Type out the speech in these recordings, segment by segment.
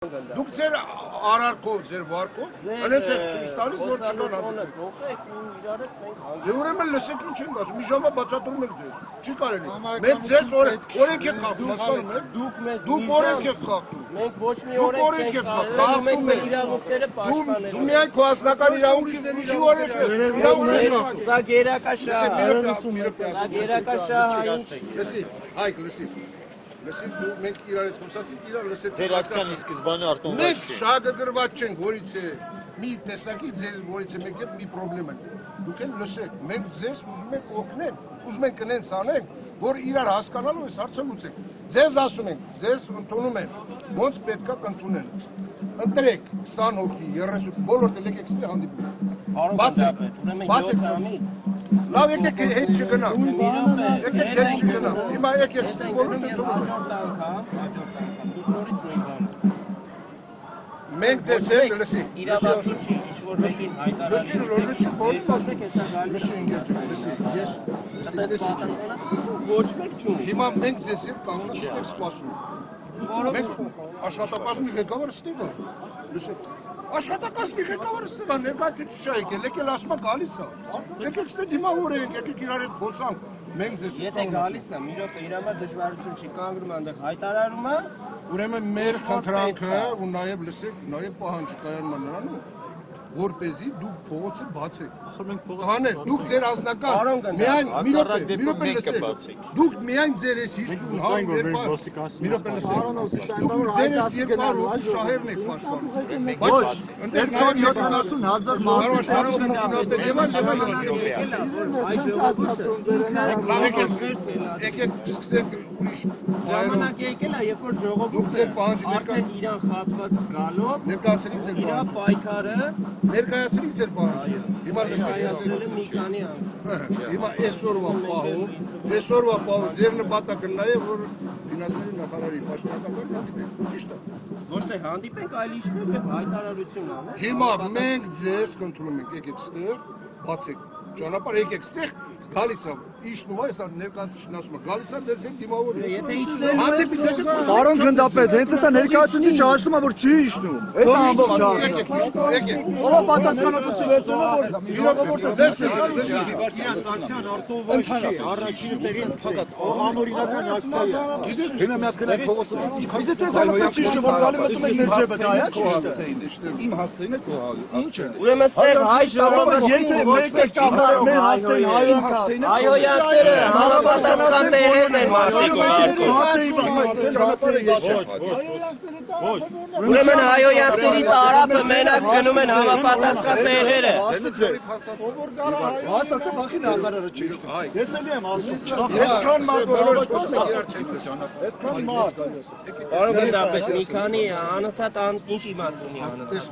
Դուք ձեր արարքով, ձեր վարկով, հենց եք ցույց տալիս, որ չկան ուրեմն լսեք ինչ ենք ասում, մի ժամը բացատրում եք ձեզ, չի կարելի, մենք ձեզ օրենք եք խախտում, հասկանում եք, դուք օրենք եք խախտում, մենք ոչ մի օրենք չենք խախտում, մենք մեր իրավունքները պաշտպանել դու միայն քո հասնական իրավունքից ուրիշի օրենք ես, իրավունք ես խախտում, սա գերակաշահ, լսի, Հայկ, լսի, մենք իրար հետ խոսացինք, իրար լսեցինք, ձեր ակցիան սկզբանը արտոնված մենք շահագրգռված չենք, որից է մի տեսակի ձեր որից է մենք հետ մի պրոբլեմ են, դուք էլ լսեք, մենք ձեզ ուզում ենք օգնենք, ուզում ենք կնենց անենք, որ իրար հասկանալու այս հարցը լուծենք, ձեզ ասում ենք, ձեզ ընդունում են, ոնց պետքա կընդունեն, ընտրեք 20 հոգի, 30, բոլոր եկեք ստե հանդիպում, բացեք, լավ եկեք հետ չգնամ, եկեք հետ չգնամ, հիմա եկեք ստե բոլոր ընդունում մենք ձեզ էլ լսի, հիմա մենք ձեզ էլ կանոնը ստեղ սպասում մենք աշխատակազմի ղեկավարը ստեղ է, աշխատակազմի ղեկավարը ստեղ է, ներկայացուցիչ եկել, եկել ասում է գալիս է, եկեք ստեղ դիմա որ ենք, եկեք իրար հետ խոսանք, մենք ձեզ էլ եթե գալիս է, մի րոպե իր համար դժվարություն չի կանգնում այնտեղ հայտարարում է ուրեմն մեր խնդրանքը ու նաև լսեք, նաև պահանջը կայանն է նրանում, որպեսզի դուք փողոցը բացեք։ Հաներ, դուք ձեր ազնական, միայն մի րոպե լսեք, դուք միայն ձեր այս 50 մի րոպե լսեք, դուք ձեր այս 200 հոգի շահերն եք պաշտպանում, բայց ընդեղ նաև 70,000 մարդ եկեք սկսենք ուրիշ ժամանակ եկել է, երբ որ ժողովուրդը արդեն իրան խաբված զգալով իր պայքարը ներկայացրիք ձեր պահանջը, հիմա լսեք, հիմա այսօրվա պահով ձեր նպատակը նա է, որ ֆինանսների նախարարի պաշտպանական հանդիպենք, ճիշտ է։ Ոչ թե հանդիպենք, այլ իշներ և հայտարարություն անենք։ Հիմա մենք ձեզ խնդրում ենք, եկեք ստեղ, բացեք ճանապարհ, եկեք ստեղ, գալիս է, իջնում է, սա ներկայացուցիչն ասում է, գալիս է ձեզ հետ դիմավոր է։ Եթե իջնել հանդիպի ձեզ հետ Պարոն գնդապետ, հենց դա ներկայացուցիչը ասում է, որ չի իջնում։ Այդ ամբողջ եկեք, եկեք։ ով պատասխանատվություն վերցնում որ ժողովուրդը իրանց ակցիան արտոնված չի, առաջին տեղից փակած, անօրինական ակցիա է։ Հիմա մի հատ գնանք փողոցը իսկ եթե դա ճիշտ է որ գալի մտնում եք ներջեբը դա է իմ հասցեին է քո ինչ է ուրեմն ստեղ հայ ժողովուրդը եթե մեկը կամարը մեր հասցեին հայոց հասցեին հայոյանքները համապատասխան տեղերն են մարդիկ ուրեմն հայոյանքների տարապը մենակ գնում են համապատասխան տեղերը հասացա բախի նախարարը չի ես էլի եմ ասում այսքան մարդ այսքան մարդ Պարոն գնդապետ, մի քանի անընդհատ ինչ իմաստ ունի անընդհատ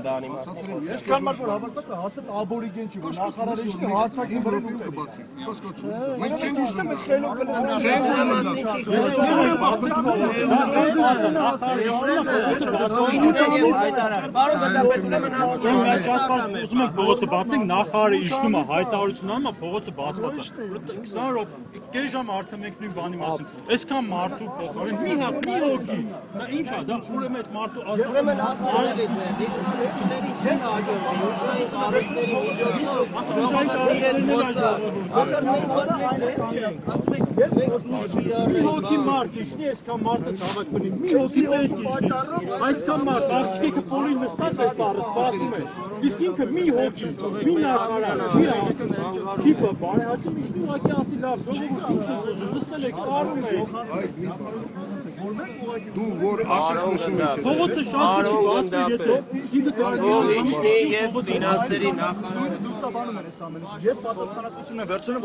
դանի մասին այսքան մարդ որ հավաքված է հաստատ աբորիգեն չի որ նախարարը իշխի հարցակին վրում կբացի, մենք չենք ուզում դա, Ուզում ենք փողոցը բացենք, նախարարը իջնում է, հայտարարություն անում է, փողոցը բացված է։ 20 րոպե, կես ժամ արդեն մենք նույն բանի մասին։ Այսքան մարդու փոխարեն մի հատ, մի հոգի։ Դա ինչ է, դա ուրեմն այդ մարդու ուրեմն ասել ես, իշխանությունների չեն հաջողվում, ուժային ծառայությունների միջոցով մի հոգի մարդ իջնի, այսքան մարդը ցավակ բնի, մի հոգի այսքան մարդ աղջիկը փոլին նստած է սարը սպասում է, իսկ ինքը մի հոգի, մի նախարար, չի բարեհաճում իջնի ուղղակի ասի լավ, նստել եք սարում եք, դու որ ասես նշում եք փողոցը շատ բացի եթե ինքը կարելի իջնի և ֆինանսների նախարարը դուսաբանում են այս ամենը ես պատասխանատվություն եմ վերցնում